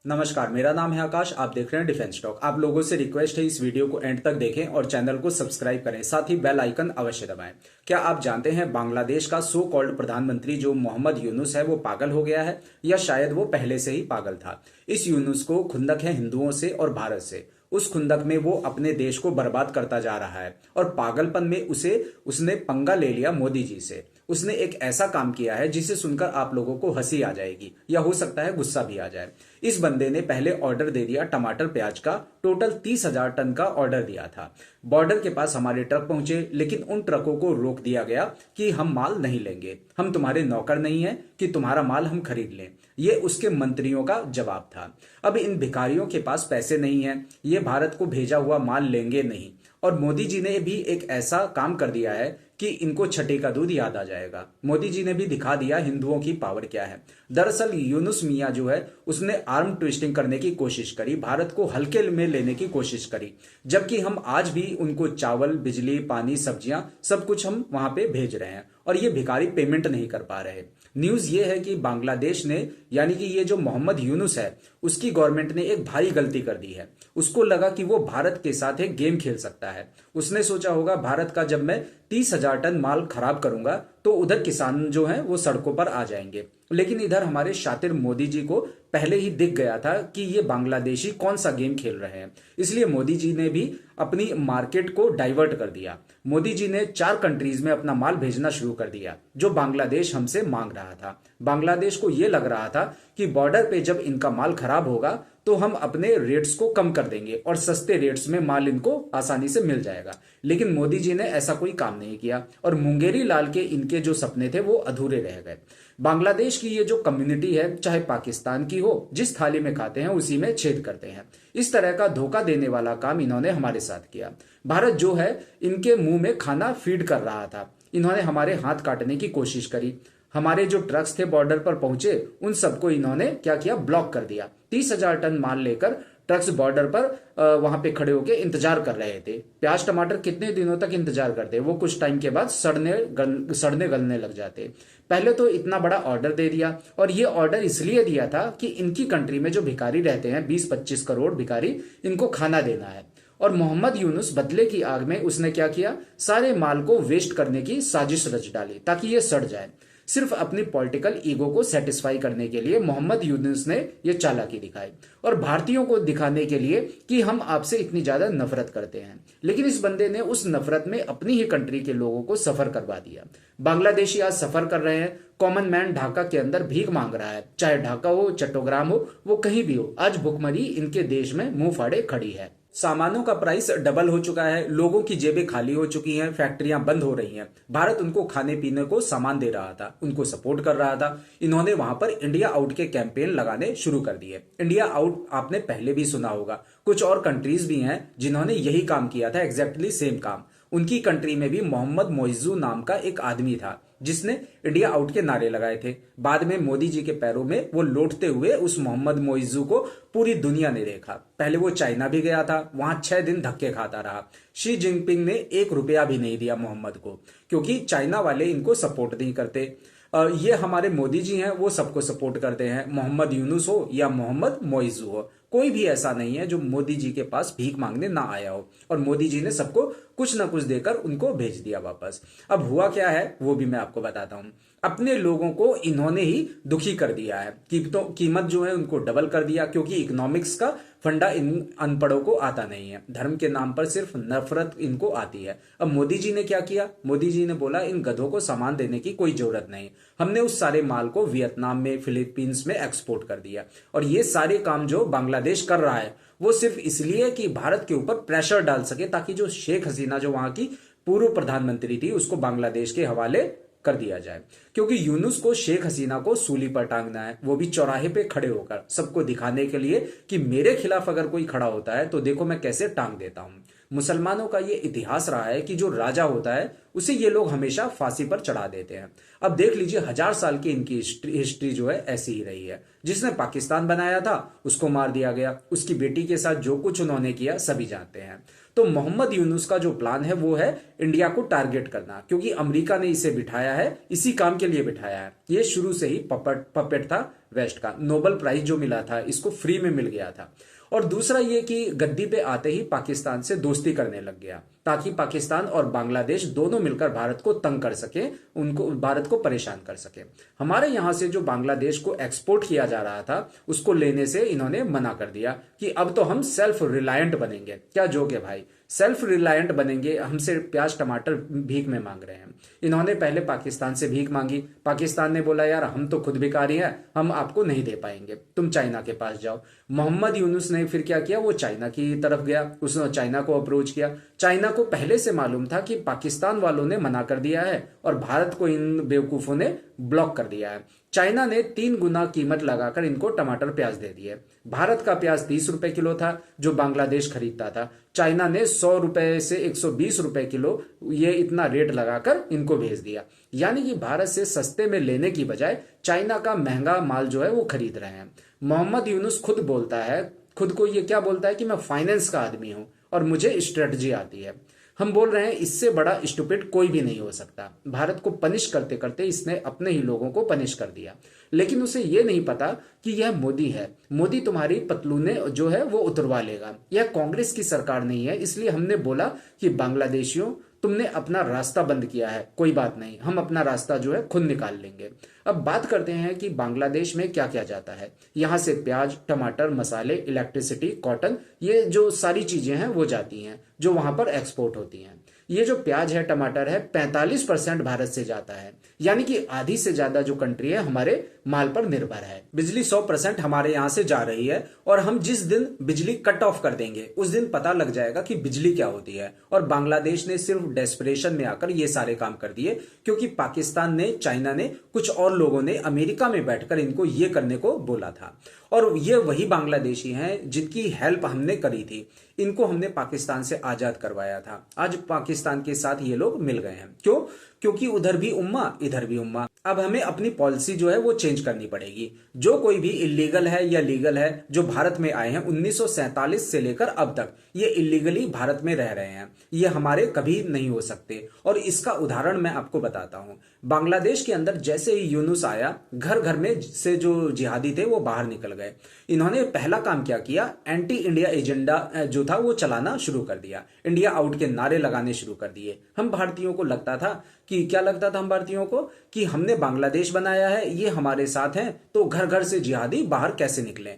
नमस्कार, मेरा नाम है आकाश। आप देख रहे हैं डिफेंस टॉक। आप लोगों से रिक्वेस्ट है इस वीडियो को एंड तक देखें और चैनल को सब्सक्राइब करें, साथ ही बेल आइकन अवश्य दबाएं। क्या आप जानते हैं बांग्लादेश का सो कॉल्ड प्रधानमंत्री जो मोहम्मद यूनुस है वो पागल हो गया है, या शायद वो पहले से ही पागल था। इस यूनुस को खुंदक है हिंदुओं से और भारत से। उस खुंदक में वो अपने देश को बर्बाद करता जा रहा है और पागलपन में उसने पंगा ले लिया मोदी जी से। उसने एक ऐसा काम किया है जिसे सुनकर आप लोगों को हंसी आ जाएगी या हो सकता है गुस्सा भी आ जाए। इस बंदे ने पहले ऑर्डर दे दिया टमाटर प्याज का। टोटल 30,000 टन का ऑर्डर दिया था। बॉर्डर के पास हमारे ट्रक पहुंचे, लेकिन उन ट्रकों को रोक दिया गया कि हम माल नहीं लेंगे, हम तुम्हारे नौकर नहीं हैं कि तुम्हारा माल हम खरीद लें। ये उसके मंत्रियों का जवाब था। अब इन भिखारियों के पास पैसे नहीं है, ये भारत को भेजा हुआ माल लेंगे नहीं। और मोदी जी ने भी एक ऐसा काम कर दिया है कि इनको छठे का दूध याद आ जाएगा। मोदी जी ने भी दिखा दिया हिंदुओं की पावर क्या है। दरअसल यूनुस मियां जो है उसने आर्म ट्विस्टिंग करने की कोशिश करी, भारत को हल्के में लेने की कोशिश करी, जबकि हम आज भी उनको चावल, बिजली, पानी, सब्जियां सब कुछ हम वहां पे भेज रहे हैं और ये भिखारी पेमेंट नहीं कर पा रहे। न्यूज ये है कि बांग्लादेश ने, यानी कि ये जो मोहम्मद यूनुस है, उसकी गवर्नमेंट ने एक भारी गलती कर दी है। उसको लगा कि वो भारत के साथ एक गेम खेल सकता है। उसने सोचा होगा भारत का जब मैं 30,000 टन माल खराब करूंगा तो उधर किसान जो हैं वो सड़कों पर आ जाएंगे। लेकिन इधर हमारे शातिर मोदी जी को पहले ही दिख गया था कि ये बांग्लादेशी कौन सा गेम खेल रहे हैं, इसलिए मोदी जी ने भी अपनी मार्केट को डाइवर्ट कर दिया। मोदी जी ने 4 कंट्रीज में अपना माल भेजना शुरू कर दिया जो बांग्लादेश हमसे मांग रहा था। बांग्लादेश को यह लग रहा था कि बॉर्डर पे जब इनका माल खराब होगा तो हम अपने रेट्स को कम कर देंगे और सस्ते रेट्स में माल इनको आसानी से मिल जाएगा। लेकिन मोदी जी ने ऐसा कोई काम नहीं किया और मुंगेरी लाल के इनके जो सपने थे वो अधूरे रह गए। बांग्लादेश की ये जो कम्युनिटी है, चाहे पाकिस्तान की हो, जिस थाली में खाते हैं उसी में छेद करते हैं। इस तरह का धोखा देने वाला काम इन्होंने हमारे साथ किया। भारत जो है इनके मुंह में खाना फीड कर रहा था। इन्होंने हमारे हाथ काटने की कोशिश करी। हमारे जो ट्रक्स थे बॉर्डर पर पहुंचे, उन सबको इन्होंने क्या किया, ब्लॉक कर दिया। 30,000 टन माल लेकर ट्रक्स बॉर्डर पर वहां पे खड़े होकर इंतजार कर रहे थे। प्याज टमाटर कितने दिनों तक इंतजार करते, वो कुछ टाइम के बाद सड़ने गलने लग जाते। पहले तो इतना बड़ा ऑर्डर दे दिया, और ये ऑर्डर इसलिए दिया था कि इनकी कंट्री में जो भिखारी रहते हैं, 20-25 करोड़ भिखारी, इनको खाना देना है। और मोहम्मद यूनुस बदले की आग में उसने क्या किया, सारे माल को वेस्ट करने की साजिश रच डाली ताकि ये सड़ जाए। सिर्फ अपनी पॉलिटिकल ईगो को सेटिस्फाई करने के लिए मोहम्मद यूनुस ने यह चालाकी दिखाई, और भारतीयों को दिखाने के लिए कि हम आपसे इतनी ज्यादा नफरत करते हैं। लेकिन इस बंदे ने उस नफरत में अपनी ही कंट्री के लोगों को सफर करवा दिया। बांग्लादेशी आज सफर कर रहे हैं। कॉमन मैन ढाका के अंदर भीख मांग रहा है, चाहे ढाका हो, चट्टोग्राम हो, वो कहीं भी हो। आज भुखमरी इनके देश में मुंह फाड़े खड़ी है। सामानों का प्राइस डबल हो चुका है, लोगों की जेबें खाली हो चुकी हैं, फैक्ट्रियां बंद हो रही हैं। भारत उनको खाने पीने को सामान दे रहा था, उनको सपोर्ट कर रहा था। इन्होंने वहां पर इंडिया आउट के कैंपेन लगाने शुरू कर दिए। इंडिया आउट आपने पहले भी सुना होगा। कुछ और कंट्रीज भी हैं जिन्होंने यही काम किया था, एग्जैक्टली सेम काम। उनकी कंट्री में भी मोहम्मद मोइजू नाम का एक आदमी था जिसने इंडिया आउट के नारे लगाए थे। बाद में मोदी जी के पैरों में वो लौटते हुए उस मोहम्मद मोइजू को पूरी दुनिया ने देखा। पहले वो चाइना भी गया था, वहां 6 दिन धक्के खाता रहा। शी जिनपिंग ने 1 रुपया भी नहीं दिया मोहम्मद को, क्योंकि चाइना वाले इनको सपोर्ट नहीं करते। ये हमारे मोदी जी हैं, वो सबको सपोर्ट करते हैं। मोहम्मद यूनुस हो या मोहम्मद मोइजू हो, कोई भी ऐसा नहीं है जो मोदी जी के पास भीख मांगने ना आया हो। और मोदी जी ने सबको कुछ ना कुछ देकर उनको भेज दिया वापस। अब हुआ क्या है वो भी मैं आपको बताता हूं। अपने लोगों को इन्होंने ही दुखी कर दिया है। कीमत जो है उनको डबल कर दिया, क्योंकि इकोनॉमिक्स का फंडा इन अनपढ़ों को आता नहीं है। धर्म के नाम पर सिर्फ नफरत इनको आती है। अब मोदी जी ने क्या किया, मोदी जी ने बोला इन गधों को सामान देने की कोई जरूरत नहीं। हमने उस सारे माल को वियतनाम में, फिलीपींस में एक्सपोर्ट कर दिया। और ये सारे काम जो बांग्लादेश कर रहा है वो सिर्फ इसलिए कि भारत के ऊपर प्रेशर डाल सके, ताकि जो शेख हसीना जो वहां की पूर्व प्रधानमंत्री थी उसको बांग्लादेश के हवाले कर दिया जाए। क्योंकि यूनुस को शेख हसीना को सूली पर टांगना है, वो भी चौराहे पे खड़े होकर सबको दिखाने के लिए कि मेरे खिलाफ अगर कोई खड़ा होता है तो देखो मैं कैसे टांग देता हूं। मुसलमानों का ये इतिहास रहा है कि जो राजा होता है उसे ये लोग हमेशा फांसी पर चढ़ा देते हैं। अब देख लीजिए 1000 साल की इनकी हिस्ट्री जो है ऐसी ही रही है। जिसने पाकिस्तान बनाया था उसको मार दिया गया, उसकी बेटी के साथ जो कुछ उन्होंने किया सभी जानते हैं। तो मोहम्मद यूनुस का जो प्लान है वो है इंडिया को टारगेट करना, क्योंकि अमेरिका ने इसे बिठाया है, इसी काम के लिए बिठाया है। ये शुरू से ही पपेट था वेस्ट का। नोबेल प्राइज जो मिला था इसको फ्री में मिल गया था। और दूसरा ये कि गद्दी पे आते ही पाकिस्तान से दोस्ती करने लग गया, ताकि पाकिस्तान और बांग्लादेश दोनों मिलकर भारत को तंग कर सके, उनको भारत को परेशान कर सके। हमारे यहां से जो बांग्लादेश को एक्सपोर्ट किया जा रहा था उसको लेने से इन्होंने मना कर दिया कि अब तो हम सेल्फ रिलायंट बनेंगे। क्या जोक है भाई, सेल्फ रिलायंट बनेंगे, हमसे प्याज टमाटर भीख में मांग रहे हैं। इन्होंने पहले पाकिस्तान से भीख मांगी, पाकिस्तान ने बोला यार हम तो खुद भिखारी हैं, हम आपको नहीं दे पाएंगे, तुम चाइना के पास जाओ। मोहम्मद यूनुस ने फिर क्या किया, वो चाइना की तरफ गया, उसने चाइना को अप्रोच किया। चाइना को पहले से मालूम था कि पाकिस्तान वालों ने मना कर दिया है और भारत को इन बेवकूफों ने ब्लॉक कर दिया है। चाइना ने 3 गुना कीमत लगाकर इनको टमाटर प्याज दे दिए। भारत का प्याज 30 रुपए किलो था जो बांग्लादेश खरीदता था, चाइना ने 100 रुपए से 120 रुपए किलो ये इतना रेट लगाकर इनको भेज दिया। यानी कि भारत से सस्ते में लेने की बजाय चाइना का महंगा माल जो है वो खरीद रहे हैं। मोहम्मद यूनुस खुद बोलता है, खुद को ये क्या बोलता है कि मैं फाइनेंस का आदमी हूं और मुझे स्ट्रेटजी आती है। हम बोल रहे हैं इससे बड़ा स्टूपिड कोई भी नहीं हो सकता। भारत को पनिश करते करते इसने अपने ही लोगों को पनिश कर दिया, लेकिन उसे यह नहीं पता कि यह मोदी है। मोदी तुम्हारी पतलूने जो है वो उतरवा लेगा। यह कांग्रेस की सरकार नहीं है, इसलिए हमने बोला कि बांग्लादेशियों तुमने अपना रास्ता बंद किया है, कोई बात नहीं, हम अपना रास्ता जो है खुद निकाल लेंगे। अब बात करते हैं कि बांग्लादेश में क्या क्या जाता है। यहां से प्याज, टमाटर, मसाले, इलेक्ट्रिसिटी, कॉटन, ये जो सारी चीजें हैं वो जाती हैं जो वहां पर एक्सपोर्ट होती हैं। ये जो प्याज है, टमाटर है, 45% भारत से जाता है, यानी कि आधी से ज्यादा जो कंट्री है हमारे माल पर निर्भर है। बिजली 100% हमारे यहां से जा रही है और हम जिस दिन बिजली कट ऑफ कर देंगे उस दिन पता लग जाएगा कि बिजली क्या होती है। और बांग्लादेश ने सिर्फ डेस्परेशन में आकर ये सारे काम कर दिए क्योंकि पाकिस्तान ने, चाइना ने, कुछ और लोगों ने अमेरिका में बैठकर इनको ये करने को बोला था। और ये वही बांग्लादेशी हैं जिनकी हेल्प हमने करी थी, इनको हमने पाकिस्तान से आजाद करवाया था। आज पाकिस्तान के साथ ये लोग मिल गए हैं। क्यों? क्योंकि उधर भी उम्मा इधर भी उम्मा। अब हमें अपनी पॉलिसी जो है वो चेंज करनी पड़ेगी। जो कोई भी इलीगल है या लीगल है जो भारत में आए हैं 1947 से लेकर अब तक ये इलीगली भारत में रह रहे हैं, ये हमारे कभी नहीं हो सकते। और इसका उदाहरण मैं आपको बताता हूं। बांग्लादेश के अंदर जैसे ही यूनुस आया, घर घर में से जो जिहादी थे वो बाहर निकल गए। इन्होंने पहला काम क्या किया, एंटी इंडिया एजेंडा जो था वो चलाना शुरू कर दिया। इंडिया आउट के नारे लगाने शुरू कर दिए। हम भारतीयों को लगता था कि क्या लगता था हम भारतीयों को कि हमने बांग्लादेश बनाया है, ये हमारे साथ हैं, तो घर घर से जिहादी बाहर कैसे निकलें।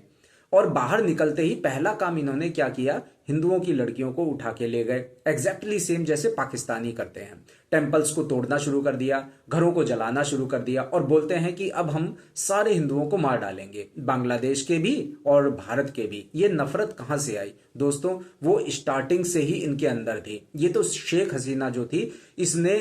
और बाहर निकलते ही पहला काम इन्होंने क्या किया, हिंदुओं की लड़कियों को उठा के ले गए। एग्जैक्टली सेम जैसे पाकिस्तानी करते हैं। टेंपल्स को तोड़ना शुरू कर दिया, घरों को जलाना शुरू कर दिया और बोलते हैं कि अब हम सारे हिंदुओं को मार डालेंगे, बांग्लादेश के भी और भारत के भी। ये नफरत कहां से आई दोस्तों? वो स्टार्टिंग से ही इनके अंदर थी। ये तो शेख हसीना जो थी इसने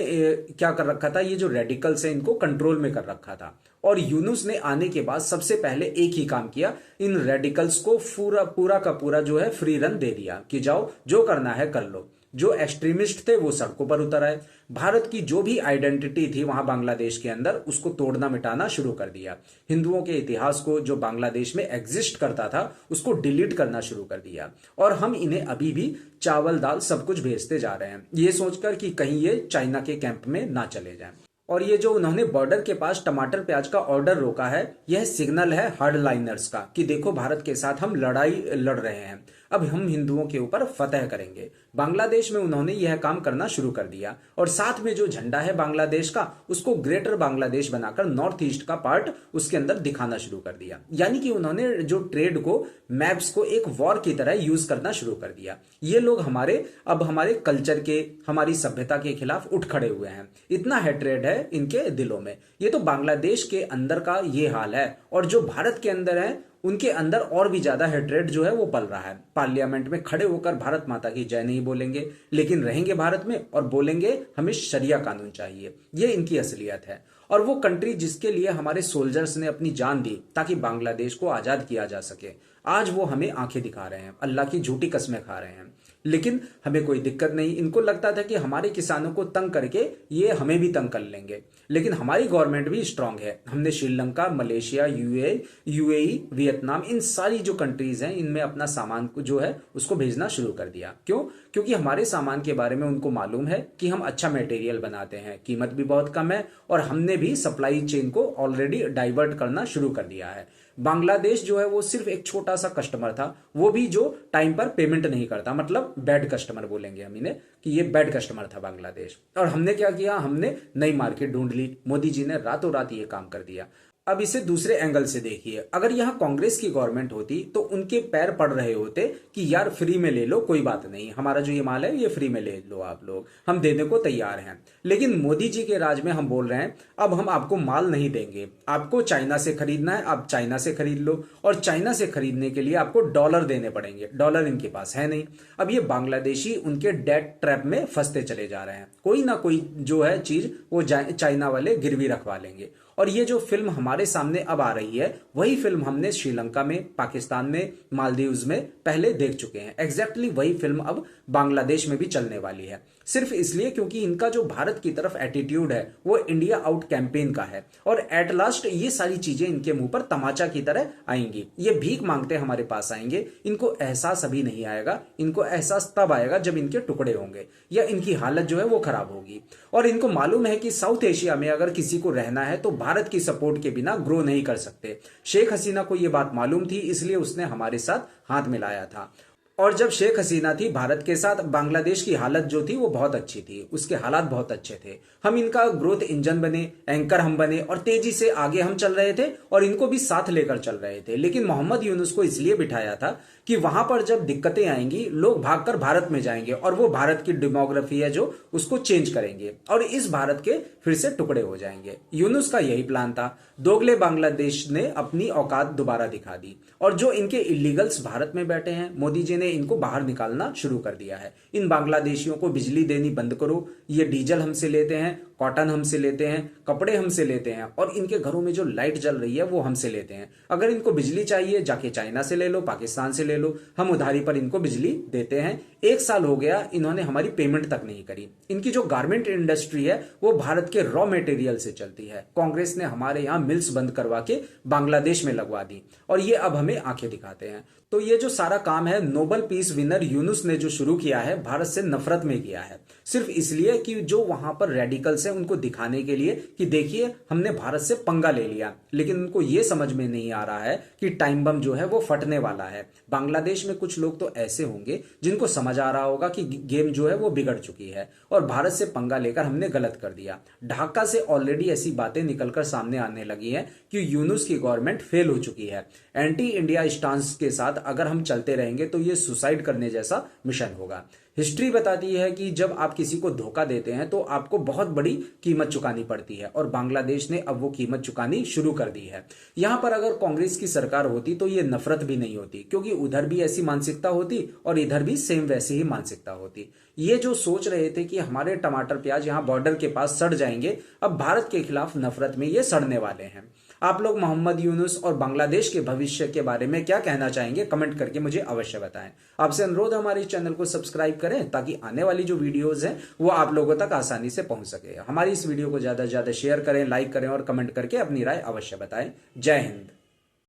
क्या कर रखा था, ये जो रेडिकल्स है इनको कंट्रोल में कर रखा था। और यूनुस ने आने के बाद सबसे पहले एक ही काम किया, इन रेडिकल्स को पूरा का पूरा जो है फ्री रन दे दिया कि जाओ जो करना है कर लो। जो एक्सट्रीमिस्ट थे वो सड़कों पर उतर आए। भारत की जो भी आइडेंटिटी थी वहां बांग्लादेश के अंदर उसको तोड़ना मिटाना शुरू कर दिया। हिंदुओं के इतिहास को जो बांग्लादेश में एग्जिस्ट करता था उसको डिलीट करना शुरू कर दिया। और हम इन्हें अभी भी चावल दाल सब कुछ भेजते जा रहे हैं, ये सोचकर कि कहीं ये चाइना के कैंप में ना चले जाएं। और ये जो उन्होंने बॉर्डर के पास टमाटर प्याज का ऑर्डर रोका है, यह सिग्नल है हार्डलाइनर्स का कि देखो भारत के साथ हम लड़ाई लड़ रहे हैं, अब हम हिंदुओं के ऊपर फतह करेंगे। बांग्लादेश में उन्होंने यह काम करना शुरू कर दिया और साथ में जो झंडा है बांग्लादेश का उसको ग्रेटर बांग्लादेश बनाकर नॉर्थ ईस्ट का पार्ट उसके अंदर दिखाना शुरू कर दिया। यानी कि उन्होंने जो ट्रेड को, मैप्स को एक वॉर की तरह यूज करना शुरू कर दिया। ये लोग अब हमारे कल्चर के, हमारी सभ्यता के खिलाफ उठ खड़े हुए हैं। इतना हेट्रेड है इनके दिलों में। ये तो बांग्लादेश के अंदर का ये हाल है और जो भारत के अंदर है उनके अंदर और भी ज्यादा हेट्रेड जो है वो पल रहा है। पार्लियामेंट में खड़े होकर भारत माता की जय नहीं बोलेंगे, लेकिन रहेंगे भारत में और बोलेंगे हमें शरिया कानून चाहिए। ये इनकी असलियत है। और वो कंट्री जिसके लिए हमारे सोल्जर्स ने अपनी जान दी ताकि बांग्लादेश को आजाद किया जा सके, आज वो हमें आंखें दिखा रहे हैं, अल्लाह की झूठी कस्में खा रहे हैं। लेकिन हमें कोई दिक्कत नहीं। इनको लगता था कि हमारे किसानों को तंग करके ये हमें भी तंग कर लेंगे, लेकिन हमारी गवर्नमेंट भी स्ट्रांग है। हमने श्रीलंका, मलेशिया, यूएई, वियतनाम, इन सारी जो कंट्रीज हैं इनमें अपना सामान को जो है उसको भेजना शुरू कर दिया। क्यों? क्योंकि हमारे सामान के बारे में उनको मालूम है कि हम अच्छा मटेरियल बनाते हैं, कीमत भी बहुत कम है और हमने भी सप्लाई चेन को ऑलरेडी डाइवर्ट करना शुरू कर दिया है। बांग्लादेश जो है वो सिर्फ एक छोटा सा कस्टमर था, वो भी जो टाइम पर पेमेंट नहीं करता, मतलब बैड कस्टमर बोलेंगे हम इन्हें कि ये बैड कस्टमर था बांग्लादेश। और हमने क्या किया, हमने नई मार्केट ढूंढ ली, मोदी जी ने रातों रात ये काम कर दिया। अब इसे दूसरे एंगल से देखिए, अगर यहां कांग्रेस की गवर्नमेंट होती तो उनके पैर पड़ रहे होते कि यार फ्री में ले लो, कोई बात नहीं, हमारा जो ये माल है ये फ्री में ले लो आप लोग, हम देने को तैयार हैं। लेकिन मोदी जी के राज में हम बोल रहे हैं अब हम आपको माल नहीं देंगे, आपको चाइना से खरीदना है, आप चाइना से खरीद लो, और चाइना से खरीदने के लिए आपको डॉलर देने पड़ेंगे, डॉलर इनके पास है नहीं। अब ये बांग्लादेशी उनके डेट ट्रैप में फंसते चले जा रहे हैं, कोई ना कोई जो है चीज वो चाइना वाले गिरवी रखवा लेंगे। और ये जो फिल्म हमारे सामने अब आ रही है, वही फिल्म हमने श्रीलंका में, पाकिस्तान में, मालदीव्स में पहले देख चुके हैं। एग्जैक्टली वही फिल्म अब बांग्लादेश में भी चलने वाली है, सिर्फ इसलिए क्योंकि इनका जो भारत की तरफ एटीट्यूड है वो इंडिया आउट कैंपेन का है, और एट लास्ट ये सारी चीजें इनके मुंह पर तमाचा की तरह आएंगी। ये भीख मांगते हमारे पास आएंगे, इनको एहसास अभी नहीं आएगा, इनको एहसास तब आएगा जब इनके टुकड़े होंगे या इनकी हालत जो है वो खराब होगी। और इनको मालूम है कि साउथ एशिया में अगर किसी को रहना है तो भारत की सपोर्ट के बिना ग्रो नहीं कर सकते। शेख हसीना को यह बात मालूम थी, इसलिए उसने हमारे साथ हाथ मिलाया था। और जब शेख हसीना थी भारत के साथ, बांग्लादेश की हालत जो थी वो बहुत अच्छी थी, उसके हालात बहुत अच्छे थे। हम इनका ग्रोथ इंजन बने, एंकर हम बने, और तेजी से आगे हम चल रहे थे और इनको भी साथ लेकर चल रहे थे। लेकिन मोहम्मद यूनुस को इसलिए बिठाया था कि वहां पर जब दिक्कतें आएंगी लोग भागकर भारत में जाएंगे और वो भारत की डेमोग्राफी है जो उसको चेंज करेंगे और इस भारत के फिर से टुकड़े हो जाएंगे। यूनुस का यही प्लान था। दोगले बांग्लादेश ने अपनी औकात दोबारा दिखा दी, और जो इनके इलीगल्स भारत में बैठे हैं, मोदी जी ने इनको बाहर निकालना शुरू कर दिया है। इन बांग्लादेशियों को बिजली देनी बंद करो, ये डीजल हमसे लेते हैं, कॉटन हमसे लेते हैं, कपड़े हमसे लेते हैं, और इनके घरों में जो लाइट जल रही है वो हमसे लेते हैं। अगर इनको बिजली चाहिए जाके चाइना से ले लो, पाकिस्तान से ले लो, हम उधारी पर इनको बिजली देते हैं। 1 साल हो गया इन्होंने हमारी पेमेंट तक नहीं करी। इनकी जो गारमेंट इंडस्ट्री है वो भारत के रॉ मटेरियल से चलती है। कांग्रेस ने हमारे यहाँ मिल्स बंद करवा के बांग्लादेश में लगवा दी, और ये अब हमें आंखें दिखाते हैं। तो ये जो सारा काम है नोबेल पीस विनर यूनुस ने जो शुरू किया है, भारत से नफरत में किया है, सिर्फ इसलिए कि जो वहां पर रेडिकल्स हैं उनको दिखाने के लिए कि देखिए हमने भारत से पंगा ले लिया। लेकिन उनको ये समझ में नहीं आ रहा है कि टाइम बम जो है वो फटने वाला है। बांग्लादेश में कुछ लोग तो ऐसे होंगे जिनको समझ आ रहा होगा कि गेम जो है वो बिगड़ चुकी है और भारत से पंगा लेकर हमने गलत कर दिया। ढाका से ऑलरेडी ऐसी बातें निकलकर सामने आने लगी हैं कि यूनुस की गवर्नमेंट फेल हो चुकी है। एंटी इंडिया स्टांस के साथ अगर हम चलते रहेंगे तो ये सुसाइड करने जैसा मिशन होगा। हिस्ट्री बताती है कि जब आप किसी को धोखा देते हैं तो आपको बहुत बड़ी कीमत चुकानी पड़ती है, और बांग्लादेश ने अब वो कीमत चुकानी शुरू कर दी है। यहां पर अगर कांग्रेस की सरकार होती तो ये नफरत भी नहीं होती, क्योंकि उधर भी ऐसी मानसिकता होती और इधर भी सेम वैसी ही मानसिकता होती। ये जो सोच रहे थे कि हमारे टमाटर प्याज यहां बॉर्डर के पास सड़ जाएंगे, अब भारत के खिलाफ नफरत में ये सड़ने वाले हैं। आप लोग मोहम्मद यूनुस और बांग्लादेश के भविष्य के बारे में क्या कहना चाहेंगे, कमेंट करके मुझे अवश्य बताएं। आपसे अनुरोध हमारे चैनल को सब्सक्राइब करें ताकि आने वाली जो वीडियोस हैं वो आप लोगों तक आसानी से पहुंच सके। हमारी इस वीडियो को ज्यादा से ज्यादा शेयर करें, लाइक करें और कमेंट करके अपनी राय अवश्य बताएं। जय हिंद।